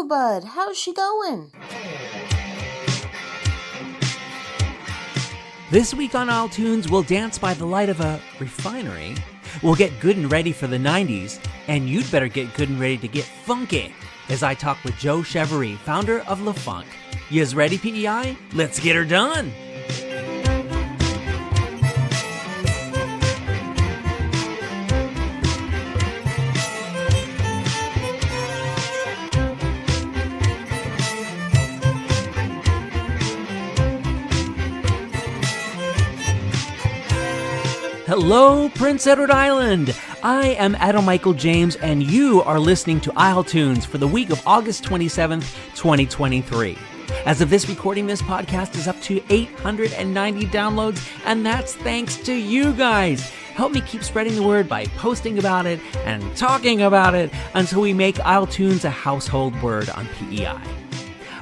Bud. How's she going? This week on isletunes, we'll dance by the light of a refinery. We'll get good and ready for the 90s, and you'd better get good and ready to get funky as I talk with Joe Chevarie, founder of Lefunk. Yous ready, PEI? Let's get her done! Hello, Prince Edward Island! I am Adam Michael James, and you are listening to isletunes for the week of August 27th, 2023. As of this recording, this podcast is up to 890 downloads, and that's thanks to you guys. Help me keep spreading the word by posting about it and talking about it until we make isletunes a household word on PEI.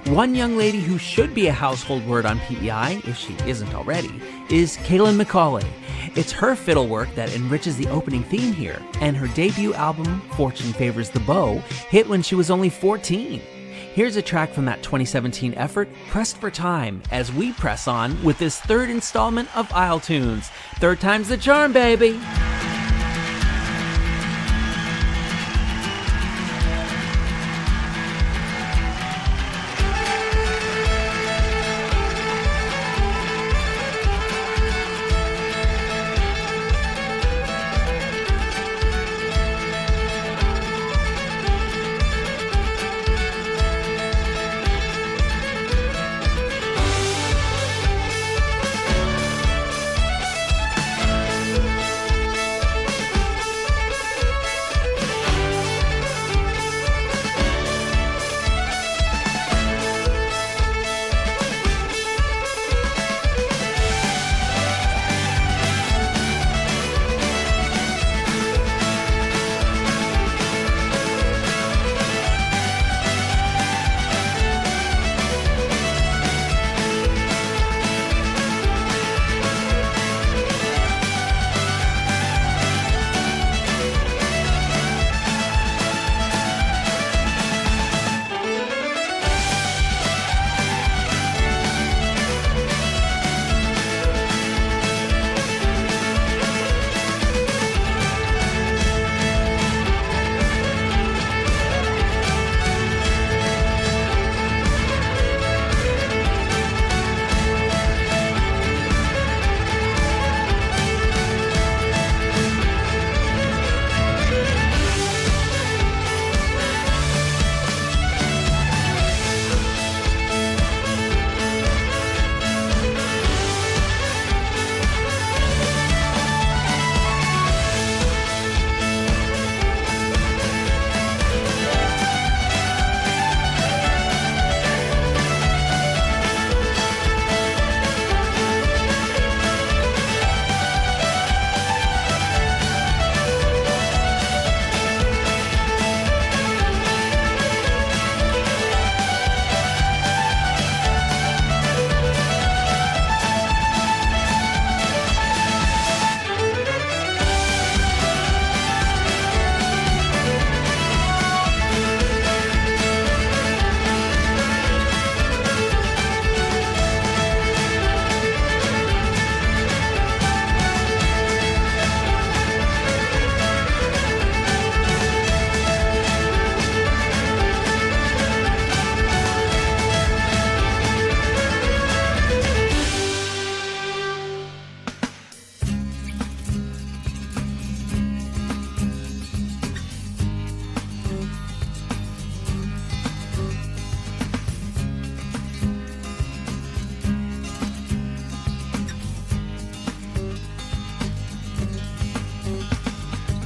One young lady who should be a household word on PEI, if she isn't already, is Kaylin McCauley. It's her fiddle work that enriches the opening theme here, and her debut album, Fortune Favors the Bow, hit when she was only 14. Here's a track from that 2017 effort, Pressed for Time, as we press on with this third installment of isletunes. Third time's the charm, baby!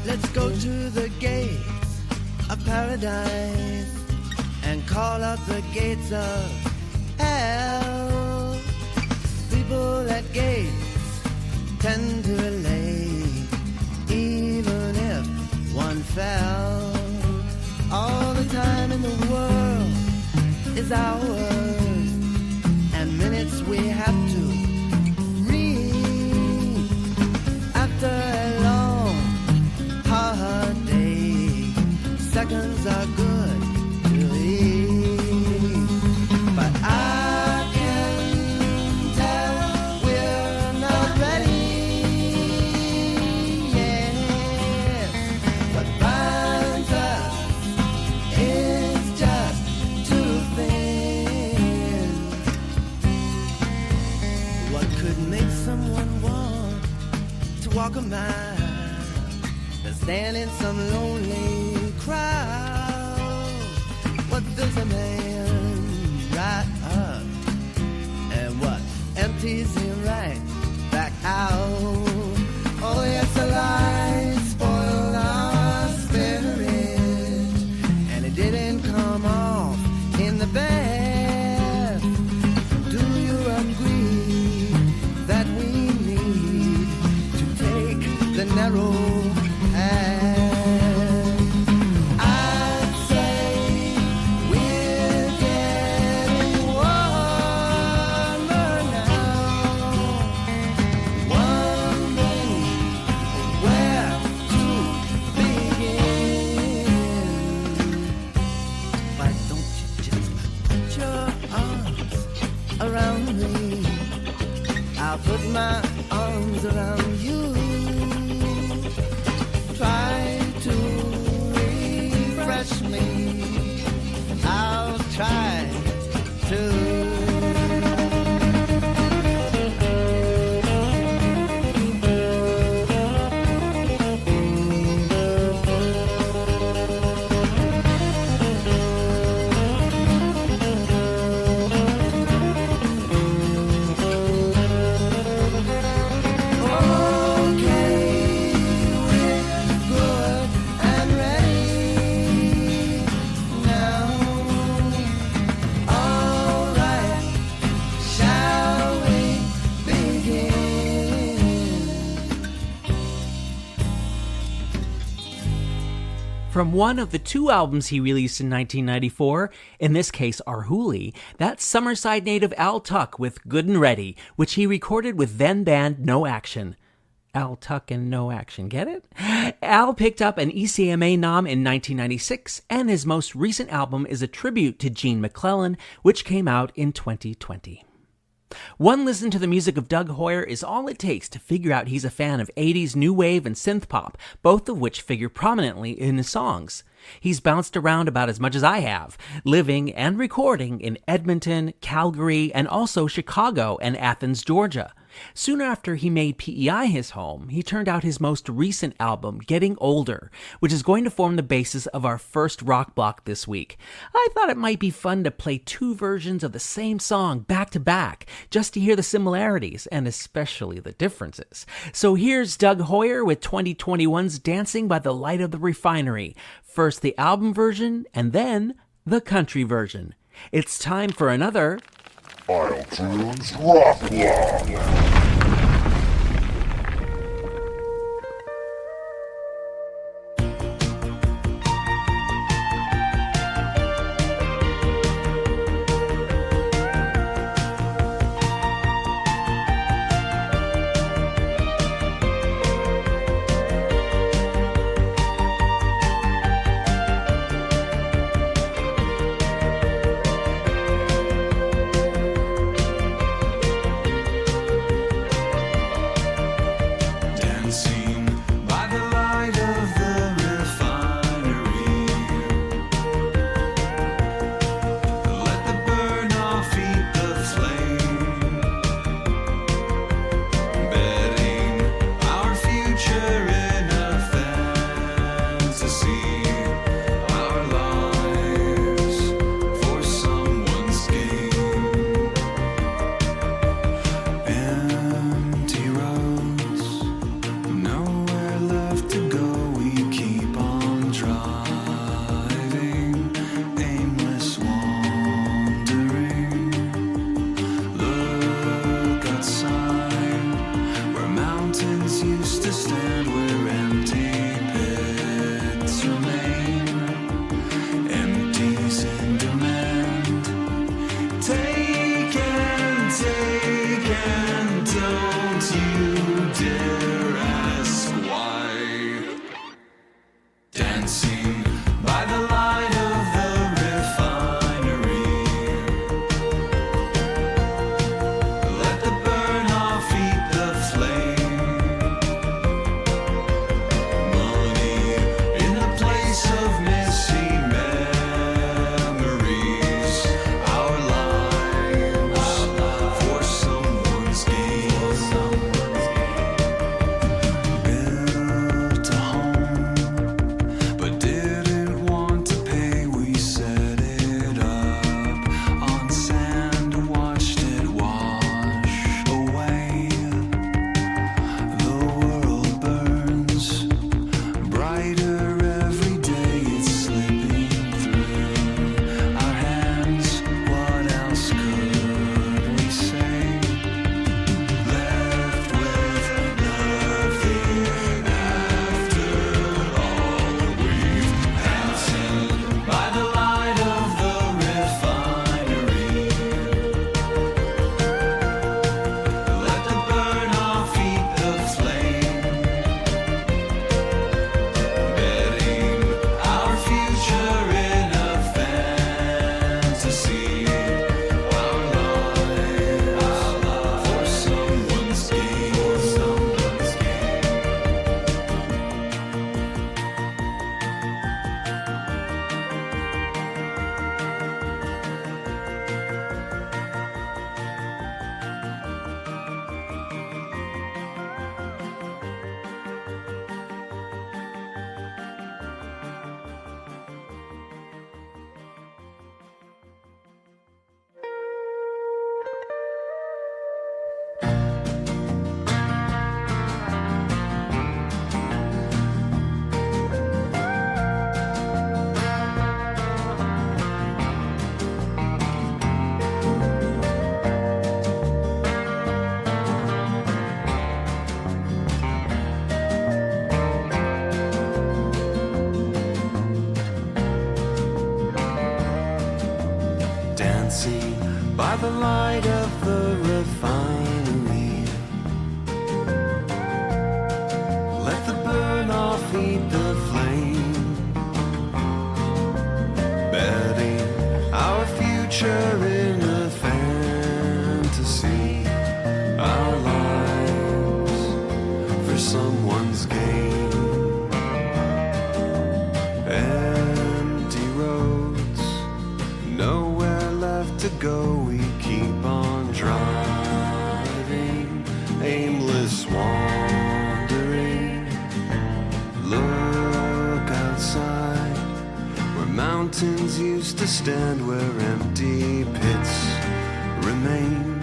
Let's go to the gates of paradise and call out the gates of hell. People at gates tend to relate, even if one fell. All the time in the world is ours, and minutes we have to read after a long hard day. Seconds are good to eat. stand in some lonely crowd. But there's a man right up, and what empties him right back out. Oh yes, the lies spoiled our spirit, and it didn't come off in the bath. Do you agree that we need to take the narrow path? I'd say we're getting warmer now, wondering where to begin. Why don't you just put your arms around me? I'll put my arms around you. Try to refresh me. I'll try to. From one of the two albums he released in 1994, in this case Arhoolie, that's Summerside native Al Tuck with Good and Ready, which he recorded with then band No Action. Al Tuck and No Action, get it? Al picked up an ECMA nom in 1996, and his most recent album is a tribute to Gene McClellan, which came out in 2020. One listen to the music of Doug Hoyer is all it takes to figure out he's a fan of 80s new wave and synth pop, both of which figure prominently in his songs. He's bounced around about as much as I have, living and recording in Edmonton, Calgary, and also Chicago and Athens, Georgia. Soon after he made PEI his home, he turned out his most recent album, Getting Older, which is going to form the basis of our first rock block this week. I thought it might be fun to play two versions of the same song back to back, just to hear the similarities and especially the differences. So here's Doug Hoyer with 2021's Dancing by the Light of the Refinery. First the album version, and then the country version. It's time for another isletunes Rock Block. dancing by the light of the refinery. Let the burn off eat the flame, betting our future in a fantasy, our lives for someone's gain. Empty roads, nowhere left to go, we keep on driving, aimless wandering. Look outside, where mountains used to stand, where empty pits remain,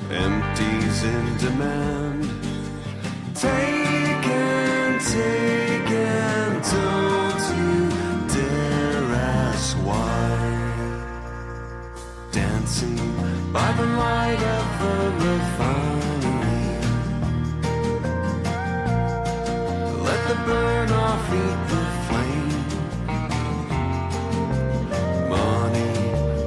empties in demand. Take and take and don't you dare ask why. Dancing by the light of the refinery. Let the burn off eat the flame. Money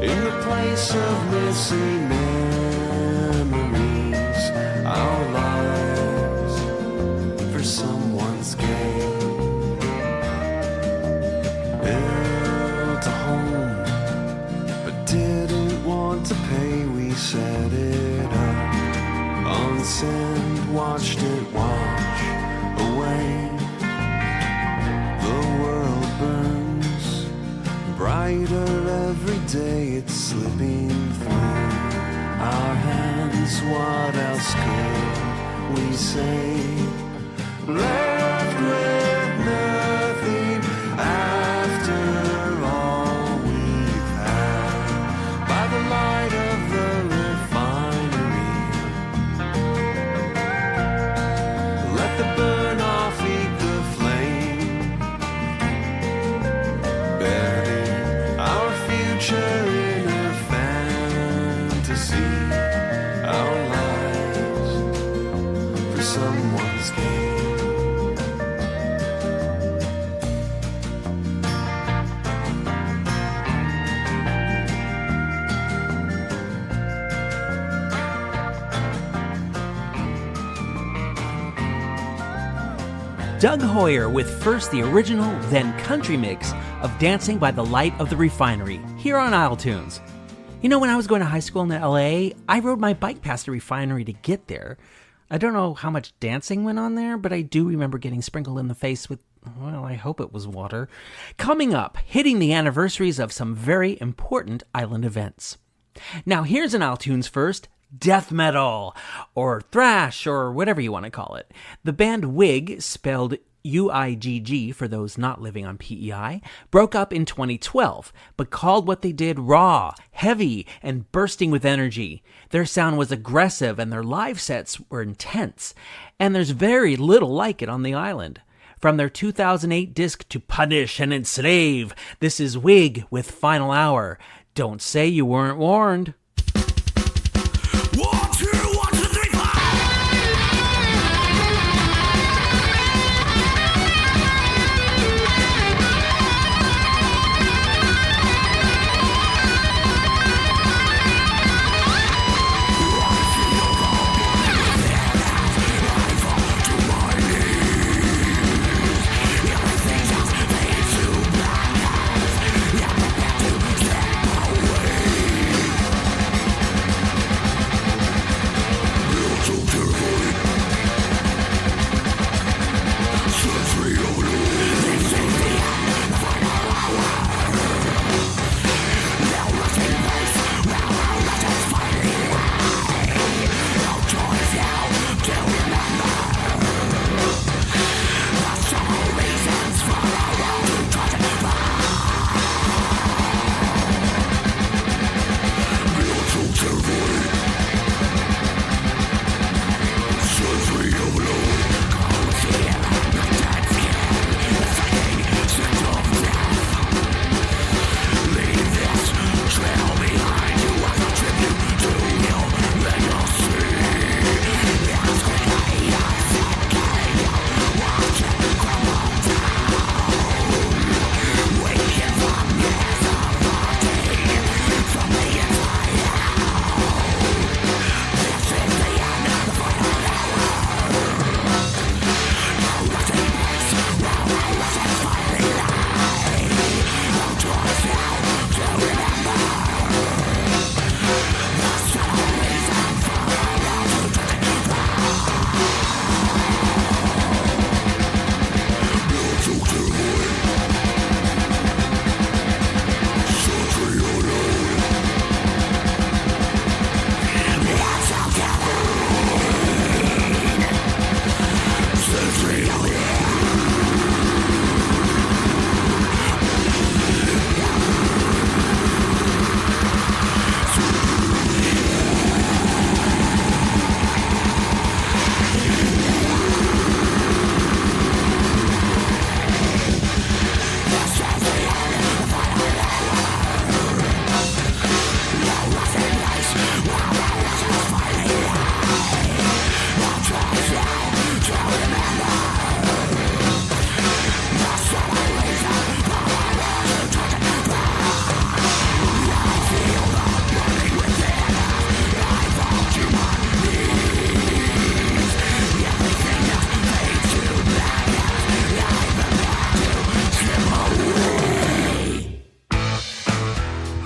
in the place of missing memories. Our lives for someone's gain. Built a home, but didn't want to pay. We set it up on sand, watched it wash away. The world burns brighter every day. It's slipping through our hands. What else could we say? Left with nothing after all we've had. By the light of the refinery, let the burn off eat the flame, betting our future in a fantasy, our lives for someone's gain. Doug Hoyer with first the original, then country mix of Dancing by the Light of the Refinery, here on iTunes. You know, when I was going to high school in LA, I rode my bike past the refinery to get there. I don't know how much dancing went on there, but I do remember getting sprinkled in the face with, well, I hope it was water. Coming up, hitting the anniversaries of some very important island events. Now here's an iTunes first, death metal, or thrash, or whatever you want to call it. The band Wig, spelled UIGG for those not living on PEI, broke up in 2012, but called what they did raw, heavy, and bursting with energy. Their sound was aggressive and their live sets were intense, and there's very little like it on the island. From their 2008 disc To Punish and Enslave, this is Wig with Final Hour. Don't say you weren't warned. 1, 2, 1, 2, 3, 4.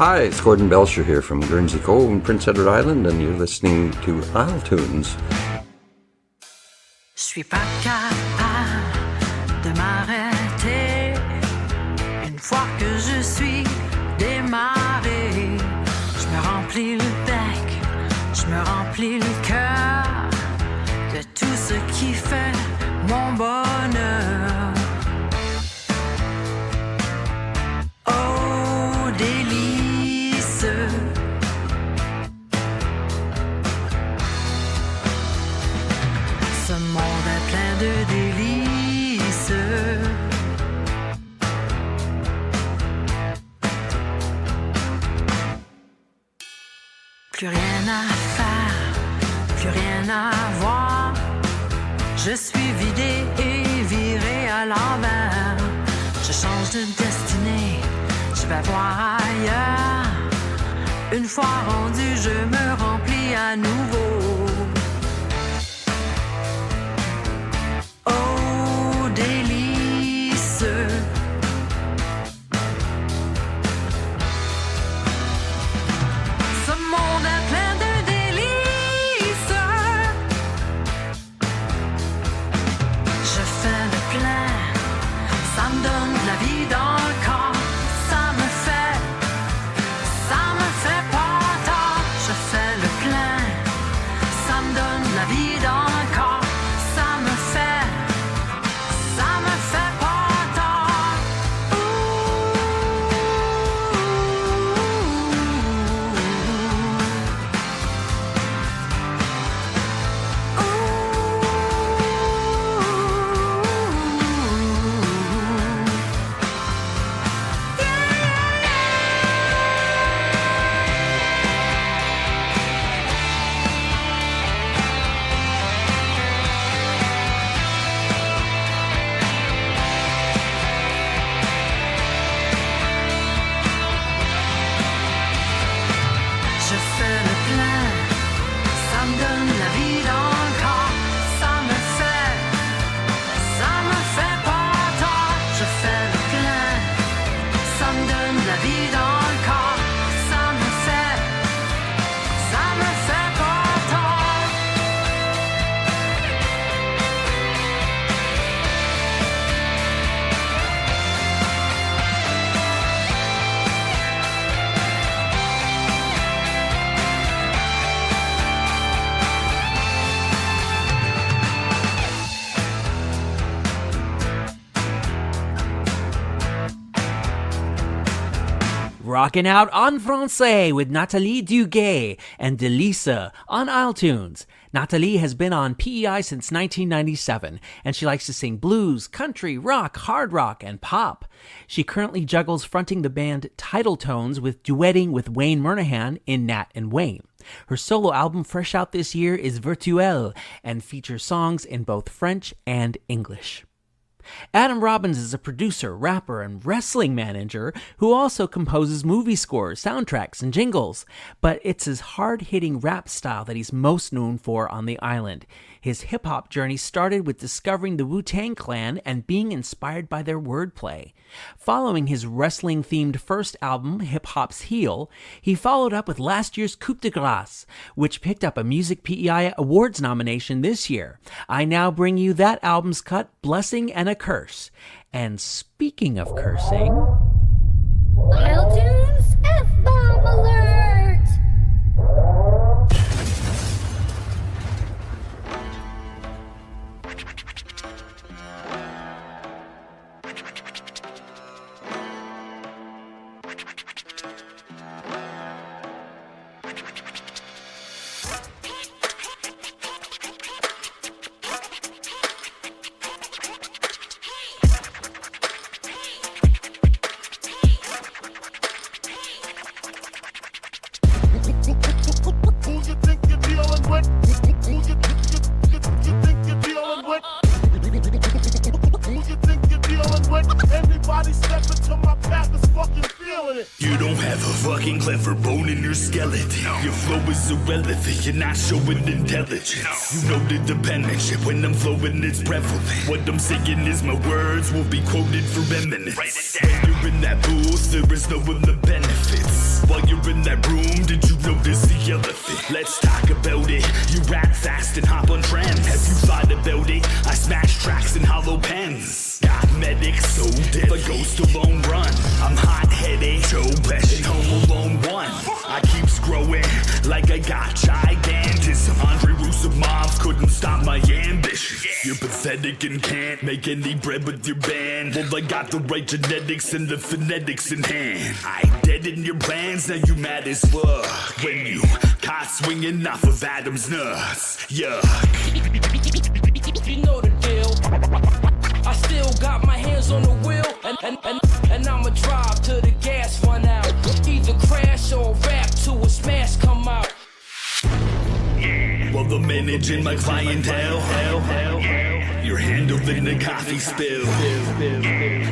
Hi, it's Gordon Belcher here from Guernsey Cove in Prince Edward Island, and you're listening to isletunes. Je suis pas capable de m'arrêter une fois que je suis démarré. Je me remplis le bec, je me remplis le cœur de tout ce qui fait mon bonheur. Oh, délice. Ce monde est plein de délices. Plus rien à faire, plus rien à voir. Je suis vidé et viré à l'envers. Je change de destinée, je vais voir ailleurs. Une fois rendu, je me remplis à nouveau. Oh, délice. Ce monde est plein de délices. Je fais le plein, ça me donne de la vie dans le corps. Ça me fait pas tort. Je fais le plein, ça me donne de la vie dans le corps. Ça me fait pas tort. Je fais le plein, ça me donne la vie dans le corps. Ça me fait pas tort. Je fais le plein, ça me donne la vie dans le corps. Ça me fait pas tort. Rocking out en français with Nathalie Duguay and Delisa on isletunes. Nathalie has been on PEI since 1997, and she likes to sing blues, country, rock, hard rock, and pop. She currently juggles fronting the band Tidal Tones with duetting with Wayne Murnahan in Nat and Wayne. Her solo album fresh out this year is Virtuelle and features songs in both French and English. Adam Robbins is a producer, rapper, and wrestling manager who also composes movie scores, soundtracks, and jingles. But it's his hard-hitting rap style that he's most known for on the island. His hip-hop journey started with discovering the Wu-Tang Clan and being inspired by their wordplay. Following his wrestling-themed first album, Hip Hop's Heel, he followed up with last year's Coup de Grâce, which picked up a Music PEI Awards nomination this year. I now bring you that album's cut, Blessing and a Curse. And speaking of cursing... isletunes F-bomb alert! You don't have a fucking clever bone in your skeleton. Your flow is irrelevant, you're not showing intelligence. You know the dependency when I'm flowing, it's prevalent. What I'm saying is my words will be quoted for eminence. When you're in that booth, there is no one the benefits. While in that room, did you notice the elephant? Let's talk about it. You rap fast and hop on trends. Have you thought about it? I smash tracks in hollow pens. Got medics so dead, a ghost alone run. I'm hot-headed, Joe Pesci, Home Alone 1. I keeps growing like I got gigantism. Andre Russo-Mobs couldn't stop my ambition. You're pathetic and can't make any bread with your band. Well, I got the right genetics and the phonetics in hand. I dead in your plans, now you mad as fuck. When you caught swinging off of Adam's nuts. Yuck. You know the deal. I still got my hands on the wheel, and I'ma drive till the gas run out. Either crash or rap till a smash come out. Well, the managing my clientele. You're handling the coffee spill.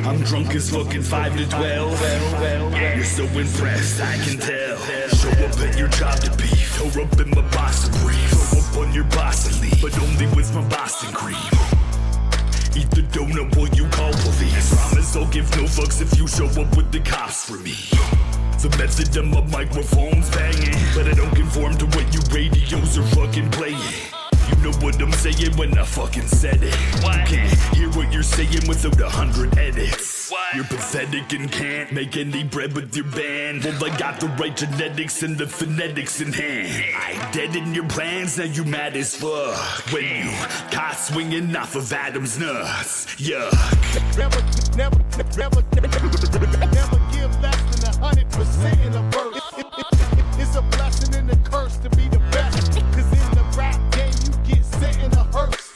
I'm drunk as fucking 5 to 12. You're so impressed, I can tell. Show up at your job to beef. Throw up in my Boston brief. Throw up on your boss and leave, but only with my Boston cream. Eat the donut while you call police. Promise I'll give no fucks if you show up with the cops for me. The method of my microphone's banging, but I don't conform to what you radios are fucking playing. You know what I'm saying when I fucking said it. You can't hear what you're saying without 100 edits. You're pathetic and can't make any bread with your band. Well, I got the right genetics and the phonetics in hand. I dead in your plans, now you mad as fuck. When you caught swinging off of Adam's nuts. Yuck. Never give less than 100% in a verse. It's a blessing and a curse to be the best. Cause in the rap game you get set in a hearse.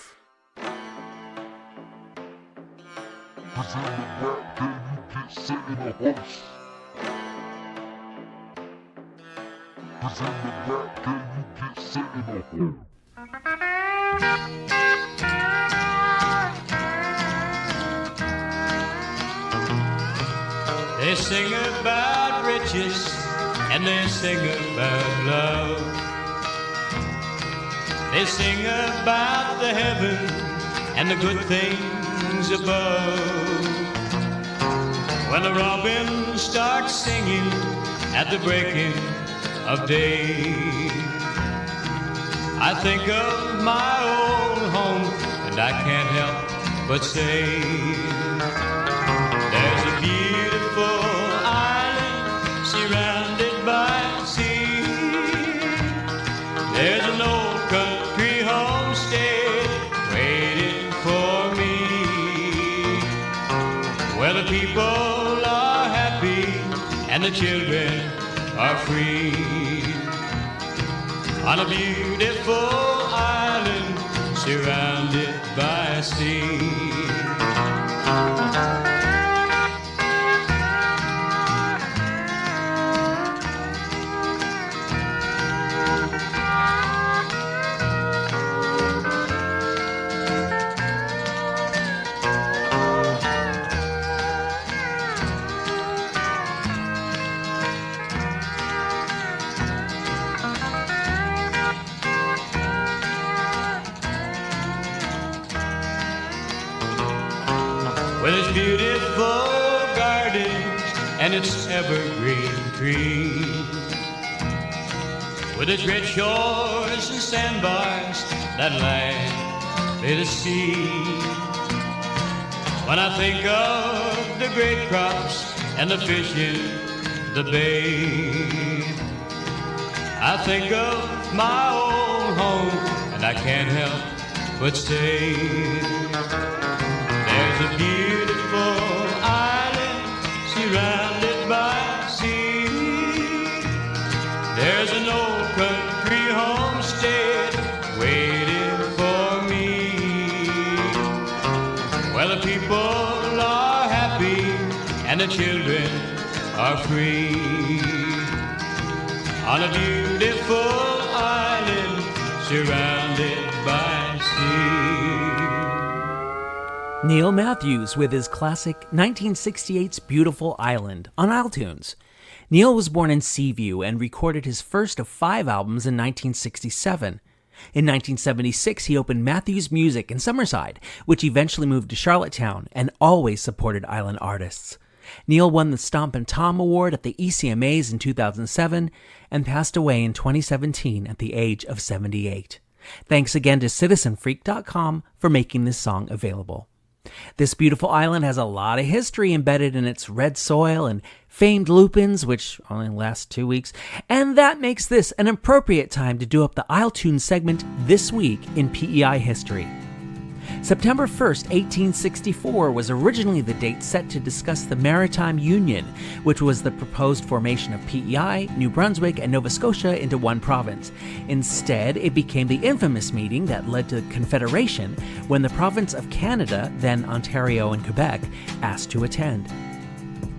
Cause in the rap game you get set in a hearse. Cause in the rap game you get set in a hearse. They sing about riches and they sing about love. They sing about the heaven and the good things above. When the robin starts singing at the breaking of day, I think of my old home and I can't help but say, there's a beautiful island surrounded by sea. There's an old country homestead waiting for me, where the people are happy and the children are free. On a beautiful island surrounded by sea. With its beautiful gardens and its evergreen trees, with its red shores and sandbars that lie by the sea. When I think of the great crops and the fish in the bay, I think of my old home and I can't help but say, there's a beautiful island surrounded by sea. There's an old country homestead waiting for me, where the people are happy and the children are free. On a beautiful island surrounded by sea. Neil Matthews with his classic 1968's Beautiful Island on iTunes. Neil was born in Seaview and recorded his first of 5 albums in 1967. In 1976, he opened Matthews Music in Summerside, which eventually moved to Charlottetown and always supported island artists. Neil won the Stomp and Tom Award at the ECMAs in 2007 and passed away in 2017 at the age of 78. Thanks again to citizenfreak.com for making this song available. This beautiful island has a lot of history embedded in its red soil and famed lupins, which only last 2 weeks, and that makes this an appropriate time to do up the isletunes segment this week in PEI history. September 1st, 1864 was originally the date set to discuss the Maritime Union, which was the proposed formation of PEI, New Brunswick, and Nova Scotia into one province. Instead, it became the infamous meeting that led to the Confederation when the province of Canada, then Ontario and Quebec, asked to attend.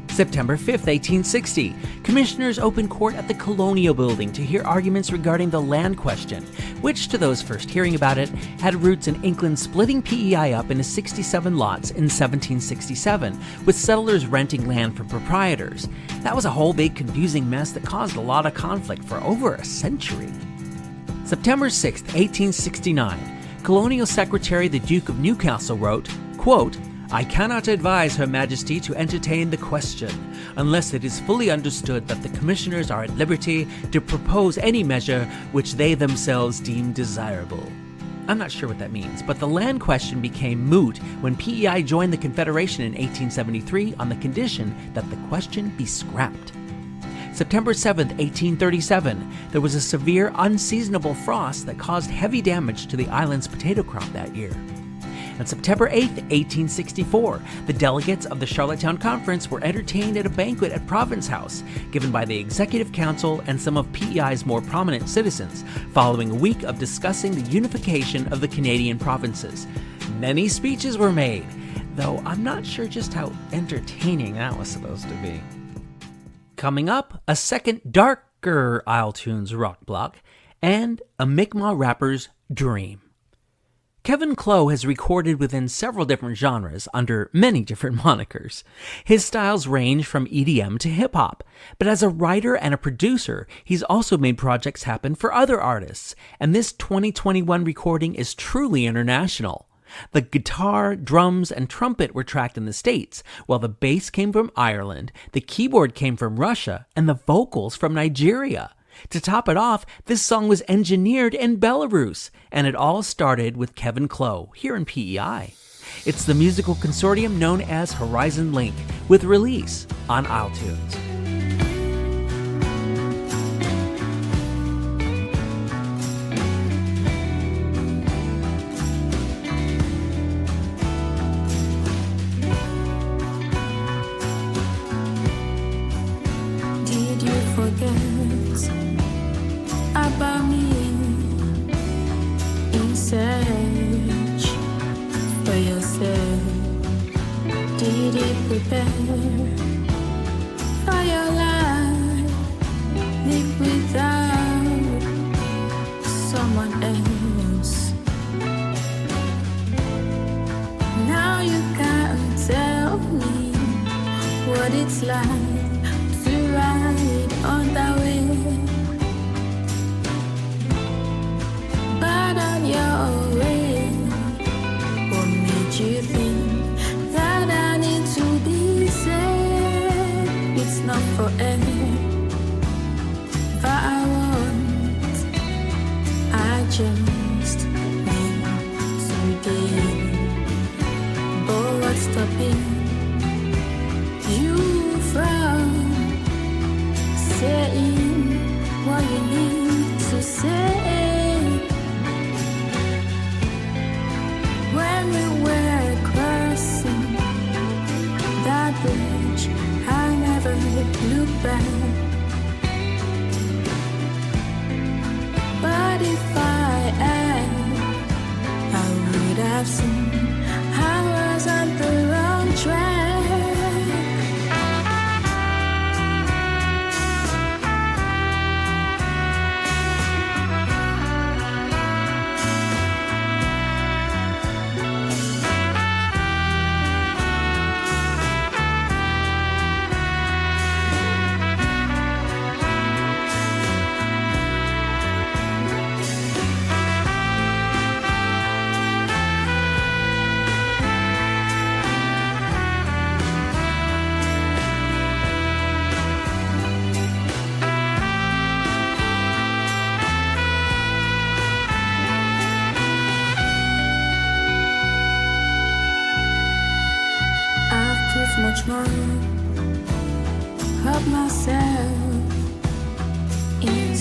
September 5th, 1860, commissioners opened court at the Colonial Building to hear arguments regarding the land question, which, to those first hearing about it, had roots in England splitting PEI up into 67 lots in 1767, with settlers renting land from proprietors. That was a whole big confusing mess that caused a lot of conflict for over a century. September 6th, 1869, Colonial Secretary the Duke of Newcastle wrote, quote, "I cannot advise Her Majesty to entertain the question, unless it is fully understood that the commissioners are at liberty to propose any measure which they themselves deem desirable." I'm not sure what that means, but the land question became moot when PEI joined the Confederation in 1873 on the condition that the question be scrapped. September 7th, 1837, there was a severe unseasonable frost that caused heavy damage to the island's potato crop that year. On September 8th, 1864, the delegates of the Charlottetown Conference were entertained at a banquet at Province House, given by the Executive Council and some of PEI's more prominent citizens, following a week of discussing the unification of the Canadian provinces. Many speeches were made, though I'm not sure just how entertaining that was supposed to be. Coming up, a second darker isletunes rock block, and a Mi'kmaq rapper's dream. Kevin Clow has recorded within several different genres under many different monikers. His styles range from EDM to hip-hop, but as a writer and a producer, he's also made projects happen for other artists, and this 2021 recording is truly international. The guitar, drums, and trumpet were tracked in the States, while the bass came from Ireland, the keyboard came from Russia, and the vocals from Nigeria. To top it off, this song was engineered in Belarus, and it all started with Kevin Clow here in PEI. It's the musical consortium known as Horizon Link, with release on isletunes. Did you forget about me in search for yourself? Did you prepare for your life? Live without someone else. Now you can't tell me what it's like to ride on that way. But on your way, what made you think that I need to be safe? It's not forever, but I want, I just need today. But what's stopping you from saying what you need to say? When we were crossing that bridge, I never looked back. But if I had, I would have seen I was on the wrong track.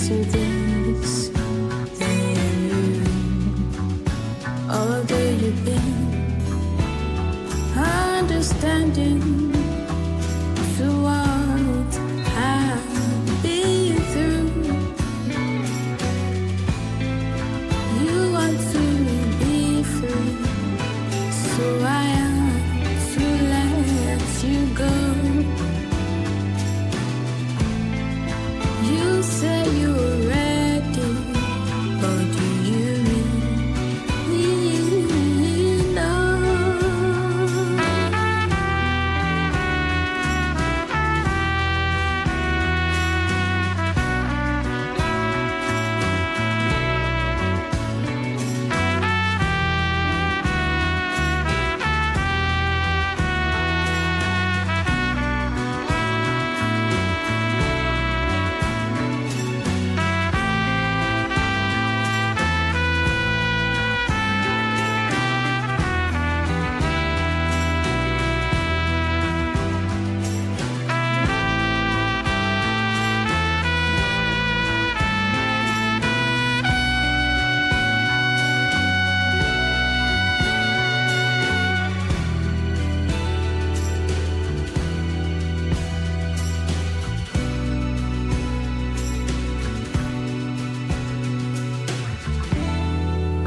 to this than you. Although you've been understanding to what I've been through, you want to be free, so I have to let you go. You say you're ready, but do you really know?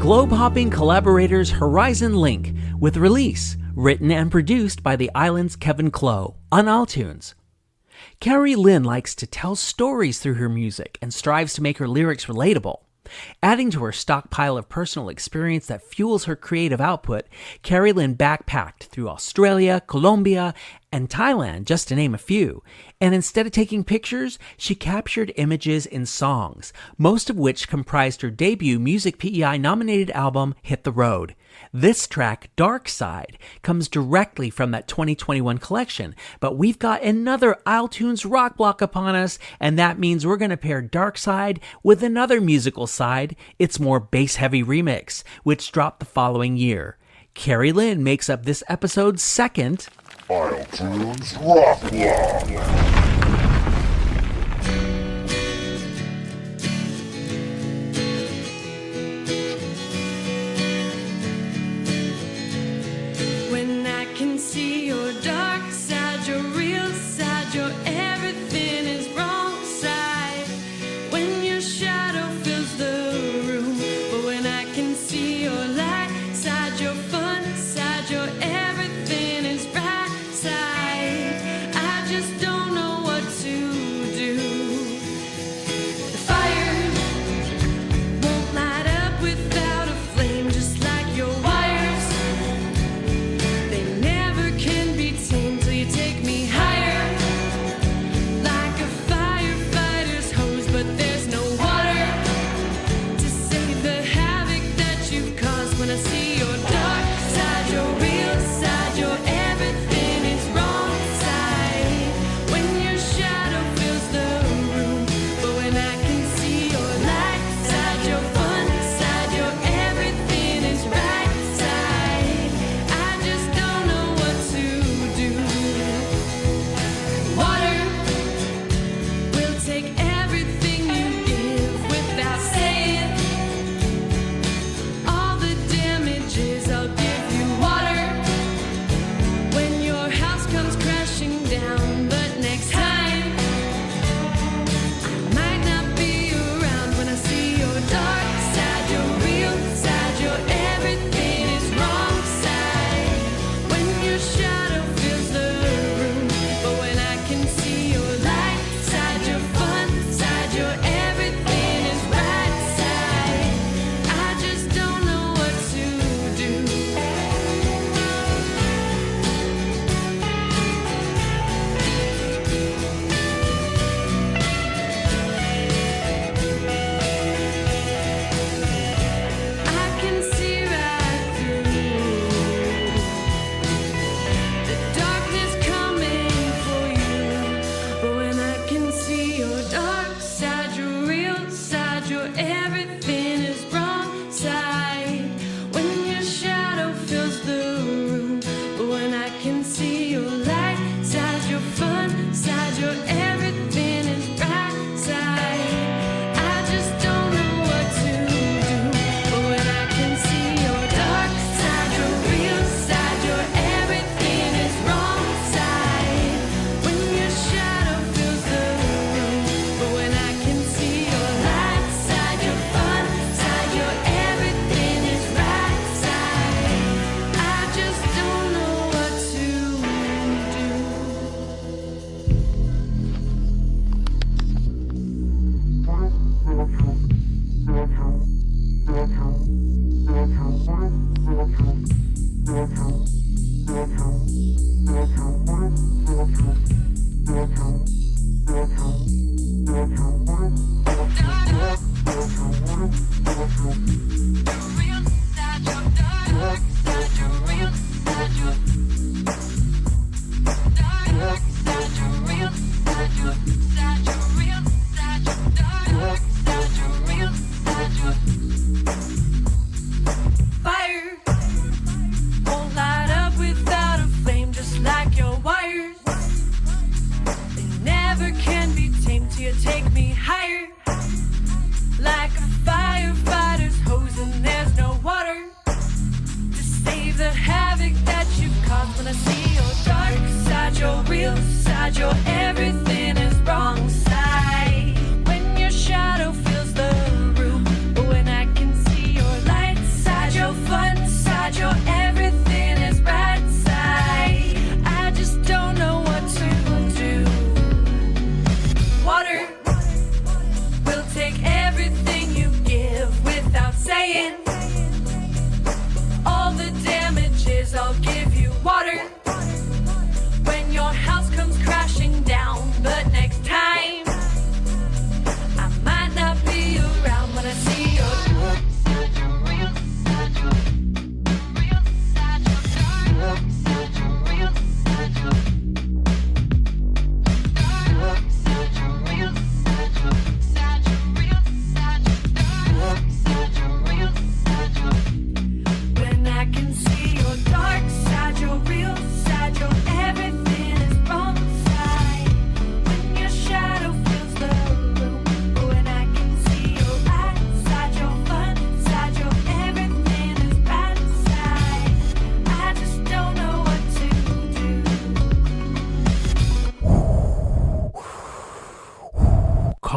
Globe-hopping collaborators Horizon Link, with Release, written and produced by the island's Kevin Clow, on iTunes. Carrie Lynn likes to tell stories through her music and strives to make her lyrics relatable. Adding to her stockpile of personal experience that fuels her creative output, Carrie Lynn backpacked through Australia, Colombia, and Thailand, just to name a few. And instead of taking pictures, she captured images in songs, most of which comprised her debut Music PEI-nominated album, Hit the Road. This track, Dark Side, comes directly from that 2021 collection, but we've got another iTunes rock block upon us, and that means we're going to pair Dark Side with another musical side, its more bass-heavy remix, which dropped the following year. Carrie Lynn makes up this episode's second iTunes Rock Block. When I can see your dark side, your real side, your everything is wrong side. When your shadow fills the room, but when I can see your light side, your fun side, your everything is right side. I just don't know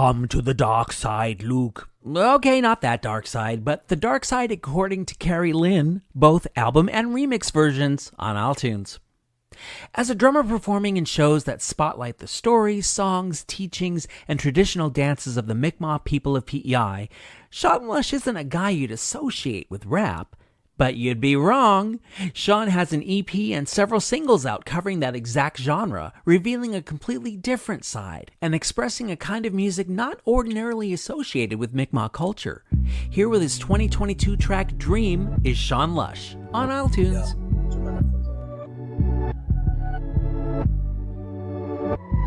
Come to the dark side, Luke. Okay, not that dark side, but the dark side according to Carrie Lynn, both album and remix versions on iTunes. As a drummer performing in shows that spotlight the stories, songs, teachings, and traditional dances of the Mi'kmaq people of PEI, Sean Lush isn't a guy you'd associate with rap. But you'd be wrong. Sean has an EP and several singles out covering that exact genre, revealing a completely different side and expressing a kind of music not ordinarily associated with Mi'kmaq culture. Here with his 2022 track Dream is Sean Lush on iTunes.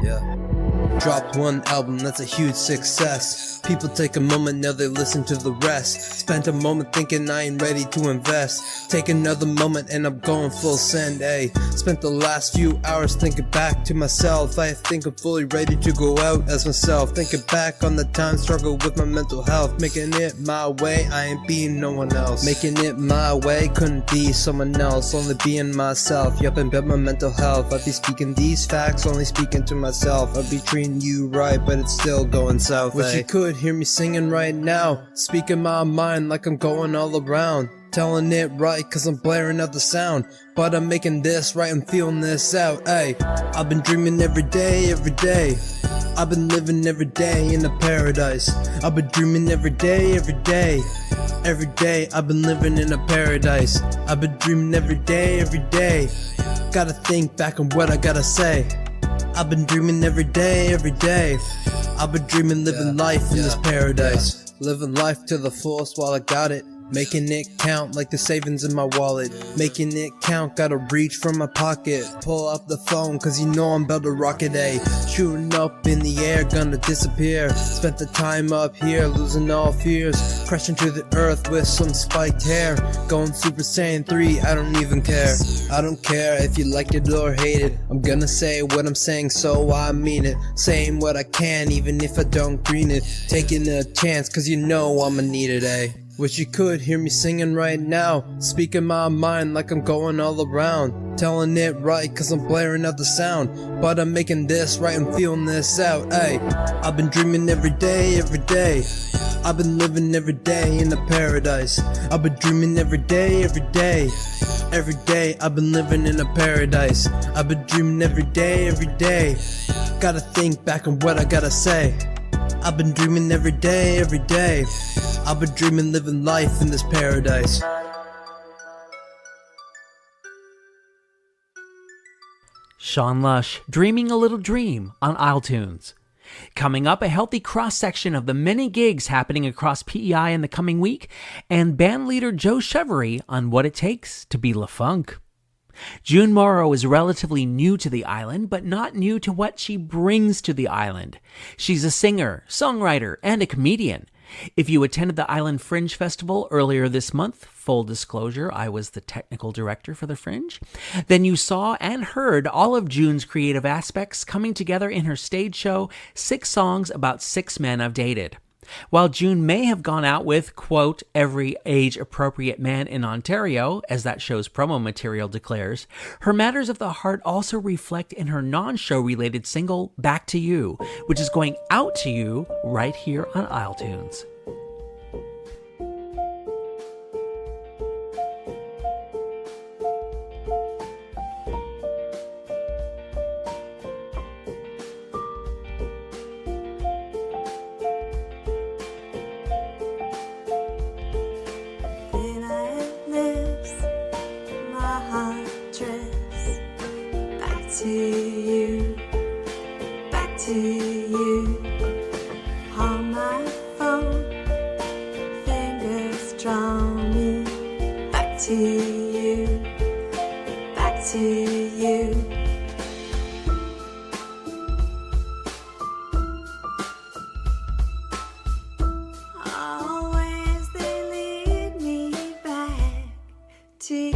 Yeah. Dropped one album, that's a huge success. People take a moment, now they listen to the rest. Spent a moment thinking I ain't ready to invest. Take another moment and I'm going full send, ayy. Spent the last few hours thinking back to myself. I think I'm fully ready to go out as myself. Thinking back on the time struggle with my mental health. Making it my way, I ain't being no one else. Making it my way, couldn't be someone else. Only being myself, yup, and bet my mental health. I'd be speaking these facts, only speaking to myself. I'd be treating you right, but it's still going south. Wish you could hear me singing right now, speaking my mind like I'm going all around, telling it right cause I'm blaring out the sound, but I'm making this right, I'm feeling this out. Ayy, I've been dreaming every day, I've been living every day in a paradise. I've been dreaming every day, every day I've been living in a paradise. I've been dreaming every day. Gotta think back on what I gotta say. I've been dreaming every day. I've been dreaming living life in this paradise. Living life to the fullest while I got it. Making it count like the savings in my wallet. Making it count, gotta reach from my pocket. Pull up the phone cause you know I'm about to rock it, ayy. Shooting up in the air, gonna disappear. Spent the time up here, losing all fears. Crashing to the earth with some spiked hair. Going Super Saiyan 3, I don't even care. I don't care if you like it or hate it. I'm gonna say what I'm saying so I mean it. Saying what I can even if I don't green it. Taking a chance cause you know I'ma need it, ayy. Wish you could hear me singing right now, speaking my mind like I'm going all around, telling it right cause I'm blaring out the sound, but I'm making this right, I'm feeling this out. Ayy, I've been dreaming every day. I've been living every day in a paradise. I've been dreaming every day. Every day I've been living in a paradise. I've been dreaming every day. Gotta think back on what I gotta say. I've been dreaming every day. I've been dreaming living life in this paradise. Sean Lush, Dreaming a Little Dream on iTunes. Coming up, a healthy cross-section of the many gigs happening across PEI in the coming week, and bandleader Joe Chevarie on what it takes to be Lefunk. June Morrow is relatively new to the island, but not new to what she brings to the island. She's a singer, songwriter, and a comedian. If you attended the Island Fringe Festival earlier this month, full disclosure, I was the technical director for the Fringe, then you saw and heard all of June's creative aspects coming together in her stage show, 6 Songs About 6 Men I've Dated. While June may have gone out with, quote, every age-appropriate man in Ontario, as that show's promo material declares, her matters of the heart also reflect in her non-show related single, Back to You, which is going out to you right here on iTunes. To you, back to you. On my phone, fingers draw me back to you, back to you. Always they lead me back to you.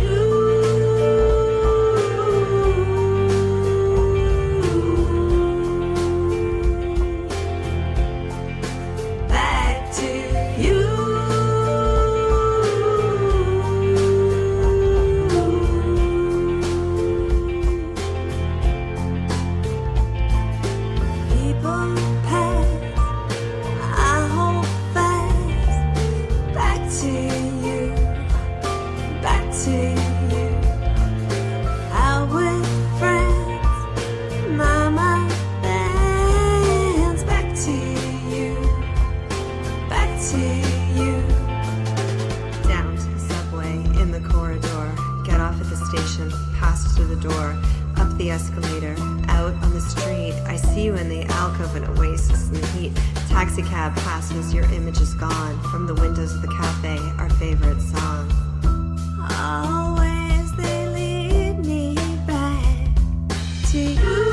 taxi cab passes, your image is gone. From the windows of the cafe, our favorite song. Always they lead me back to you.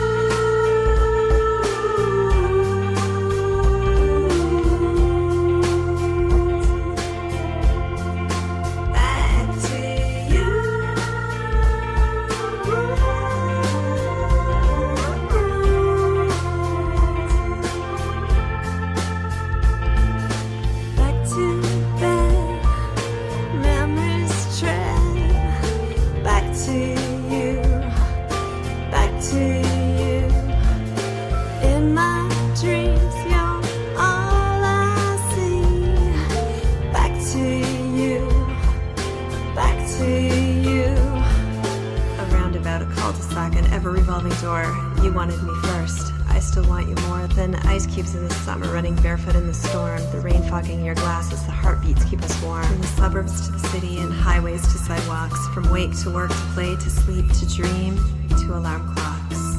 You wanted me first. I still want you more than ice cubes in the summer, running barefoot in the storm. The rain fogging your glasses, the heartbeats keep us warm. From the suburbs to the city and highways to sidewalks, from wake to work to play to sleep to dream to alarm clocks.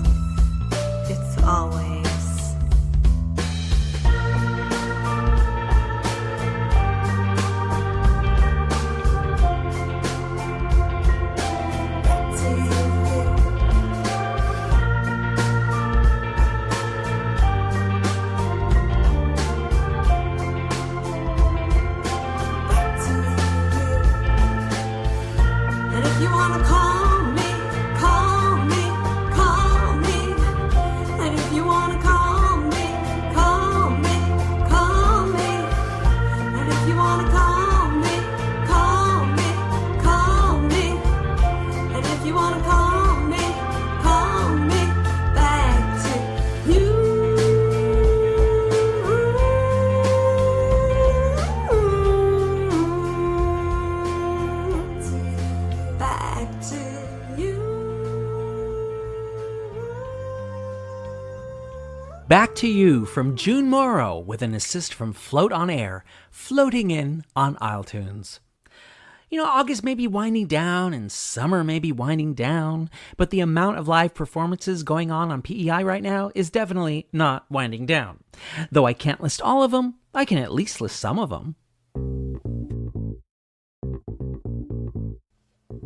It's always Back to You from June Morrow with an assist from Float on Air, floating in on isletunes. You know, August may be winding down and summer may be winding down, but the amount of live performances going on PEI right now is definitely not winding down. Though I can't list all of them, I can at least list some of them.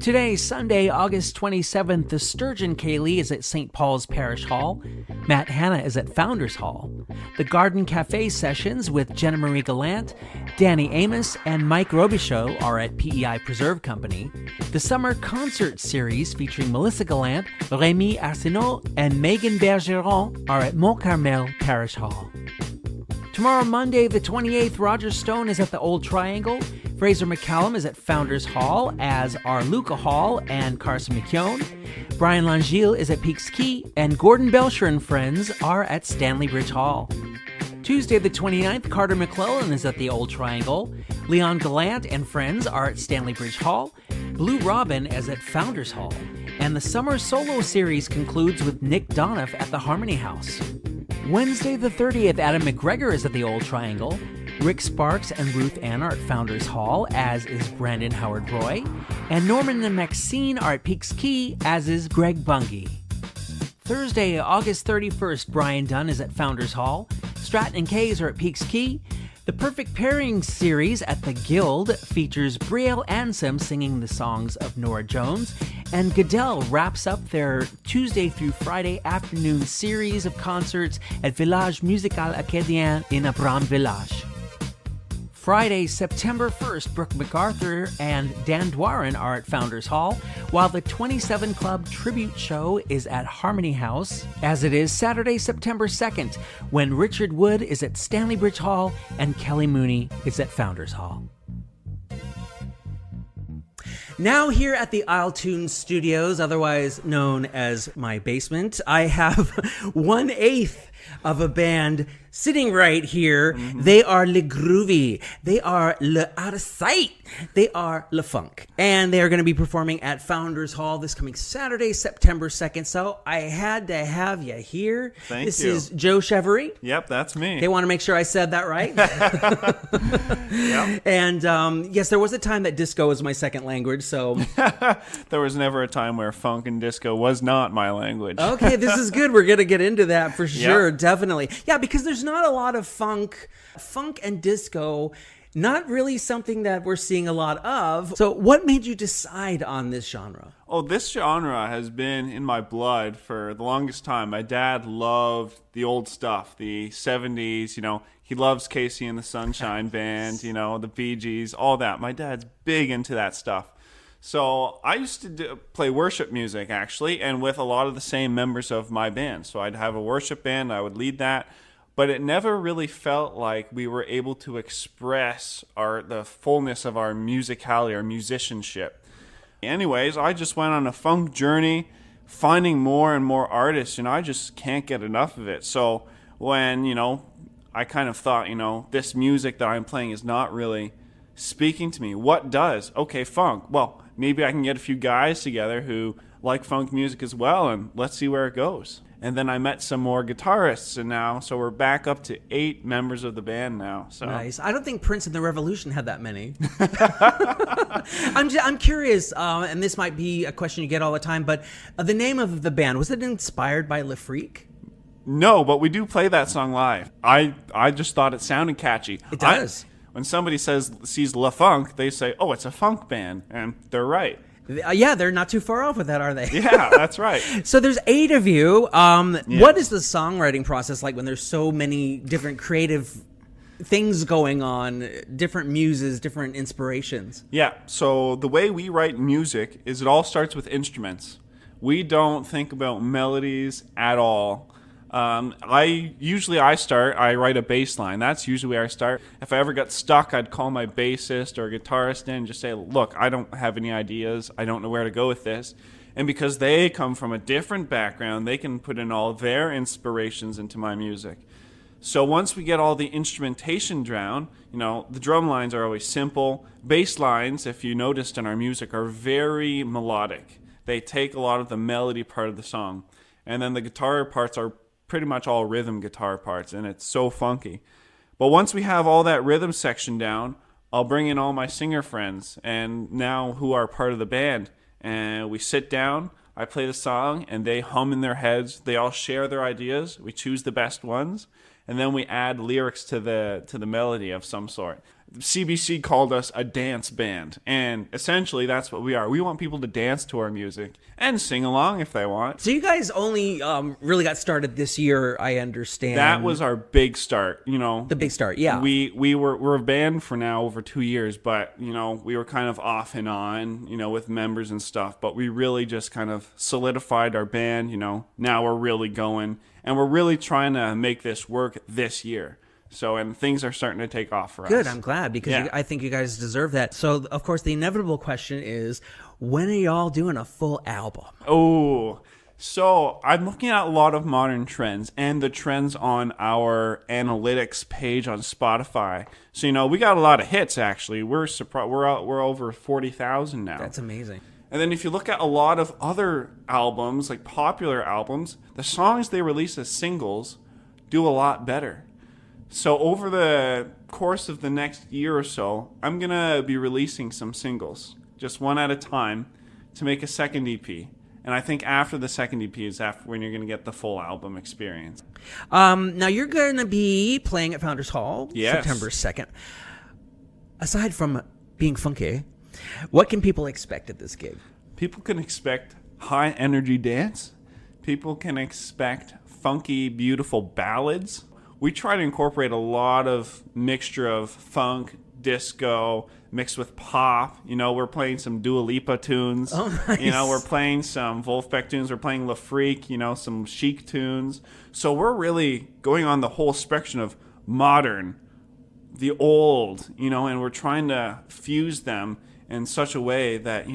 Today, Sunday, August 27th, the Sturgeon Ceilidh is at St. Paul's Parish Hall. Matt Hanna is at Founders Hall. The Garden Cafe sessions with Jenna Marie Gallant, Danny Amos, and Mike Robichaud are at PEI Preserve Company. The Summer Concert Series featuring Melissa Gallant, Rémi Arsenault, and Megan Bergeron are at Mont Carmel Parish Hall. Tomorrow, Monday, the 28th, Roger Stone is at the Old Triangle. Fraser McCallum is at Founders Hall, as are Luca Hall and Carson McKeown. Brian Langille is at Peaks Key, and Gordon Belcher and friends are at Stanley Bridge Hall. Tuesday the 29th, Carter McClellan is at the Old Triangle. Leon Gallant and friends are at Stanley Bridge Hall. Blue Robin is at Founders Hall. And the Summer Solo Series concludes with Nick Donoff at the Harmony House. Wednesday the 30th, Adam McGregor is at the Old Triangle. Rick Sparks and Ruth Ann are at Founders Hall, as is Brandon Howard Roy. And Norman and Maxine are at Peaks Key, as is Greg Bungie. Thursday, August 31st, Brian Dunn is at Founders Hall. Stratton and Kays are at Peaks Key. The Perfect Pairing series at the Guild features Brielle Ansem singing the songs of Nora Jones, and Goodell wraps up their Tuesday through Friday afternoon series of concerts at Village Musical Acadien in Abram Village. Friday, September 1st, Brooke MacArthur and Dan Dwarin are at Founders Hall, while the 27 Club Tribute Show is at Harmony House, as it is Saturday, September 2nd, when Richard Wood is at Stanley Bridge Hall and Kelly Mooney is at Founders Hall. Now here at the isletunes studios, otherwise known as my basement, I have 1/8 of a band sitting right here. Mm-hmm. They are Le Groovy. They are Le Out of Sight. They are Lefunk. And they are going to be performing at Founders Hall this coming Saturday, September 2nd. So I had to have you here. Thank you. This is Joe Chevarie. Yep, that's me. They want to make sure I said that right. Yep. And yes, there was a time that disco was my second language. So there was never a time where funk and disco was not my language. Okay, this is good. We're going to get into that for sure. Sure, definitely. Yeah, because there's not a lot of funk and disco. Not really something that we're seeing a lot of. So what made you decide on this genre? Oh, this genre has been in my blood for the longest time. My dad loved the old stuff, the 70s, he loves Casey and the Sunshine Band, the Bee Gees, all that. My dad's big into that stuff. So I used to play worship music, actually, and with a lot of the same members of my band. So I'd have a worship band, I would lead that. But it never really felt like we were able to express the fullness of our musicality, our musicianship. Anyways, I just went on a funk journey, finding more and more artists, and I just can't get enough of it. So when, I kind of thought, this music that I'm playing is not really speaking to me. What does? Okay, funk. Well, maybe I can get a few guys together who like funk music as well, and let's see where it goes. And then I met some more guitarists, and so we're back up to 8 members of the band now. So. Nice. I don't think Prince and the Revolution had that many. I'm curious, and this might be a question you get all the time, but the name of the band, was it inspired by Lefunk? No, but we do play that song live. I just thought it sounded catchy. It does. When somebody sees Lefunk, they say, oh, it's a funk band, and they're right. Yeah, they're not too far off with that, are they? Yeah, that's right. So there's 8 of you. Yes. What is the songwriting process like when there's so many different creative things going on, different muses, different inspirations? Yeah, so the way we write music is it all starts with instruments. We don't think about melodies at all. I write a bass line. That's usually where I start. If I ever got stuck, I'd call my bassist or guitarist in and just say, look, I don't have any ideas. I don't know where to go with this. And because they come from a different background, they can put in all their inspirations into my music. So once we get all the instrumentation down, the drum lines are always simple. Bass lines, if you noticed in our music, are very melodic. They take a lot of the melody part of the song. And then the guitar parts are pretty much all rhythm guitar parts, and it's so funky. But once we have all that rhythm section down, I'll bring in all my singer friends and now who are part of the band, and we sit down, I play the song, and they hum in their heads. They all share their ideas. We choose the best ones, and then we add lyrics to the melody of some sort. CBC called us a dance band, and essentially that's what we are. We want people to dance to our music and sing along if they want. So you guys only really got started this year, I understand. That was our big start, The big start, yeah. We're a band for now over 2 years, but, we were kind of off and on, with members and stuff, but we really just kind of solidified our band, Now we're really going, and we're really trying to make this work this year. So, and things are starting to take off for us. Good, I'm glad, because I think you guys deserve that. So, of course, the inevitable question is, when are y'all doing a full album? Oh, so I'm looking at a lot of modern trends and the trends on our analytics page on Spotify. So, we got a lot of hits, actually. We're over 40,000 now. That's amazing. And then if you look at a lot of other albums, like popular albums, the songs they release as singles do a lot better. So over the course of the next year or so, I'm going to be releasing some singles, just one at a time, to make a second EP. And I think after the second EP is when you're going to get the full album experience. Now you're going to be playing at Founders Hall September 2nd. Aside from being funky, what can people expect at this gig? People can expect high energy dance. People can expect funky, beautiful ballads. We try to incorporate a lot of mixture of funk, disco, mixed with pop. We're playing some Dua Lipa tunes. Oh, nice. We're playing some Wolfpack tunes. We're playing La Freak, some chic tunes. So we're really going on the whole spectrum of modern, the old, and we're trying to fuse them in such a way that,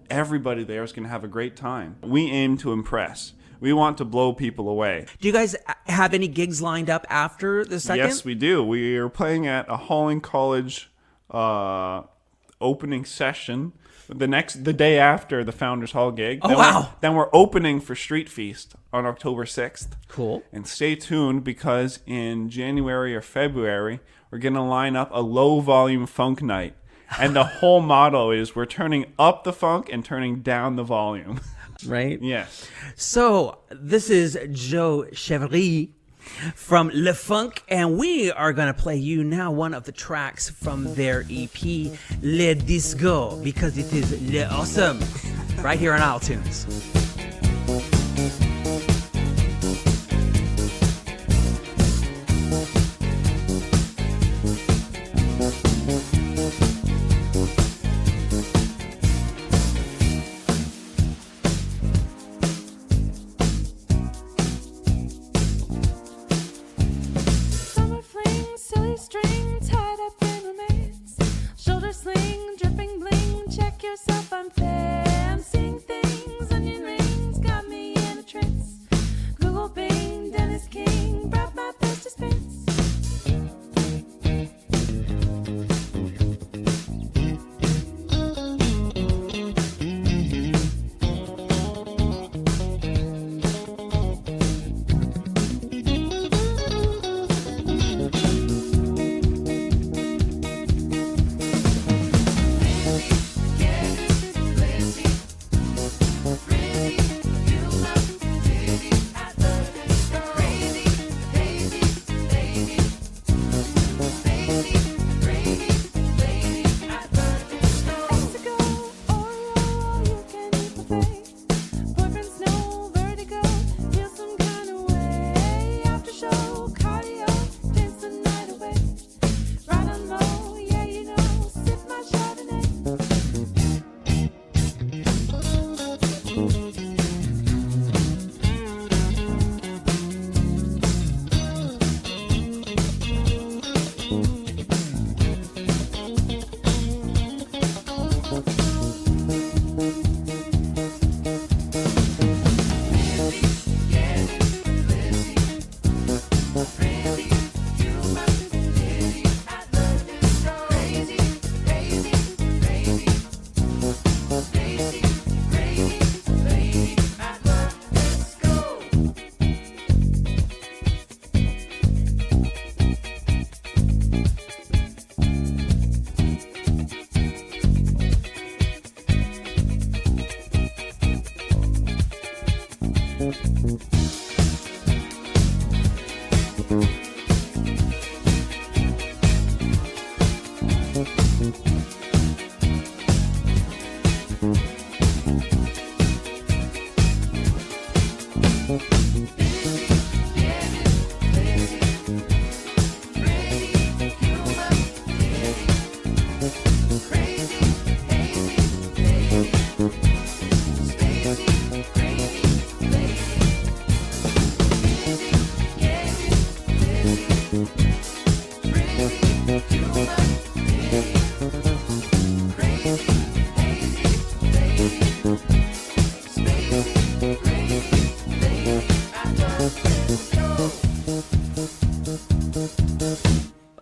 everybody there is going to have a great time. We aim to impress. We want to blow people away. Do you guys have any gigs lined up after the second? Yes, we do. We are playing at a Holling College opening session the day after the Founders Hall gig. Oh, wow. Then we're opening for Street Feast on October 6th. Cool. And stay tuned, because in January or February, we're going to line up a low-volume funk night. And the whole motto is we're turning up the funk and turning down the volume. Right? Yes. So, this is Joe Chevarie. from Lefunk, and we are going to play you now one of the tracks from their EP, Le Disco, because it is Le Awesome, right here on iTunes.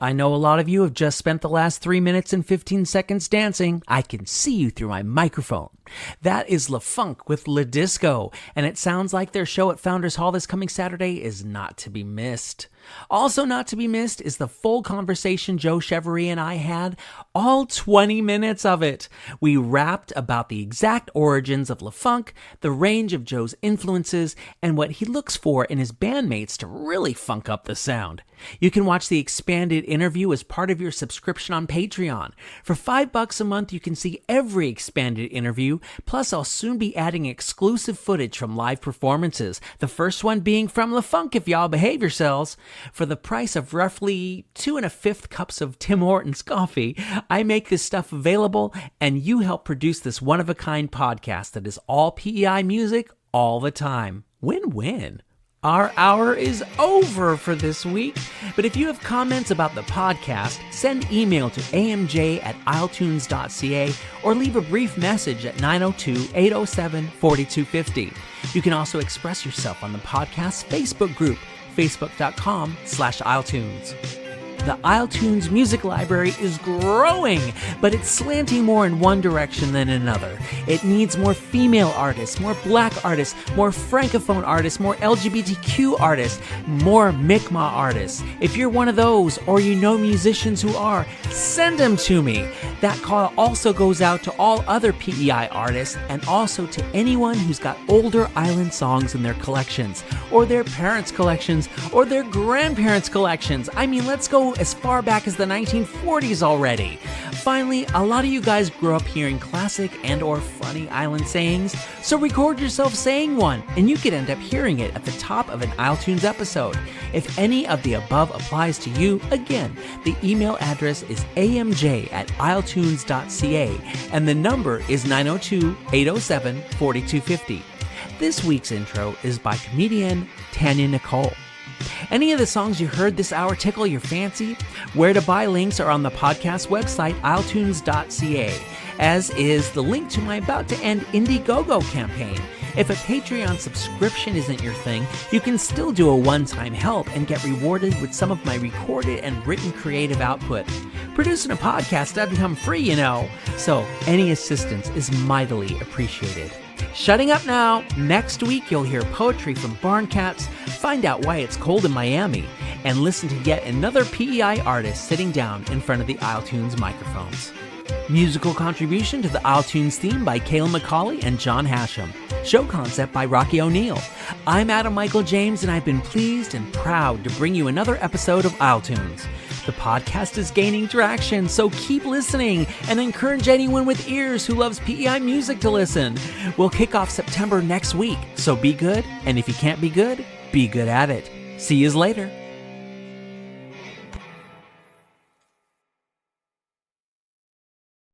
I know a lot of you have just spent the last 3 minutes and 15 seconds dancing. I can see you through my microphone. That is Lefunk with Le Disco, and it sounds like their show at Founders Hall this coming Saturday is not to be missed. Also not to be missed is the full conversation Joe Chevarie and I had, all 20 minutes of it. We rapped about the exact origins of Lefunk, the range of Joe's influences, and what he looks for in his bandmates to really funk up the sound. You can watch the expanded interview as part of your subscription on Patreon. For $5 a month, you can see every expanded interview, plus I'll soon be adding exclusive footage from live performances, the first one being from Lefunk if y'all behave yourselves. For the price of roughly 2 1/5 cups of Tim Hortons coffee, I make this stuff available, and you help produce this one-of-a-kind podcast that is all PEI music all the time. Win-win. Our hour is over for this week, but if you have comments about the podcast, send email to amj@isletunes.ca or leave a brief message at 902-807-4250. You can also express yourself on the podcast's Facebook group, facebook.com/isletunes. The iTunes music library is growing, but it's slanting more in one direction than another. It needs more female artists, more black artists, more francophone artists, more LGBTQ artists, more Mi'kmaq artists. If you're one of those, or you know musicians who are, send them to me. That call also goes out to all other PEI artists, and also to anyone who's got older island songs in their collections. or their parents' collections, or their grandparents' collections. I mean, let's go as far back as the 1940s already. Finally, a lot of you guys grew up hearing classic and or funny island sayings, so record yourself saying one, and you could end up hearing it at the top of an iTunes episode. If any of the above applies to you, again, the email address is amj@isletunes.ca, and the number is 902-807-4250. This week's intro is by comedian Tanya Nicole. Any of the songs you heard this hour tickle your fancy? Where to buy links are on the podcast website, isletunes.ca, as is the link to my about-to-end Indiegogo campaign. If a Patreon subscription isn't your thing, you can still do a one-time help and get rewarded with some of my recorded and written creative output. Producing a podcast doesn't become free, you know, so any assistance is mightily appreciated. Shutting up now. Next week, you'll hear poetry from Barn Cats, find out why it's cold in Miami, and listen to yet another PEI artist sitting down in front of the iTunes microphones. Musical contribution to the iTunes theme by Kayla McCauley and John Hashem. Show concept by Rocky O'Neill. I'm Adam Michael James, and I've been pleased and proud to bring you another episode of iTunes. The podcast is gaining traction, so keep listening and encourage anyone with ears who loves PEI music to listen. We'll kick off September next week, so be good, and if you can't be good at it. See yous later.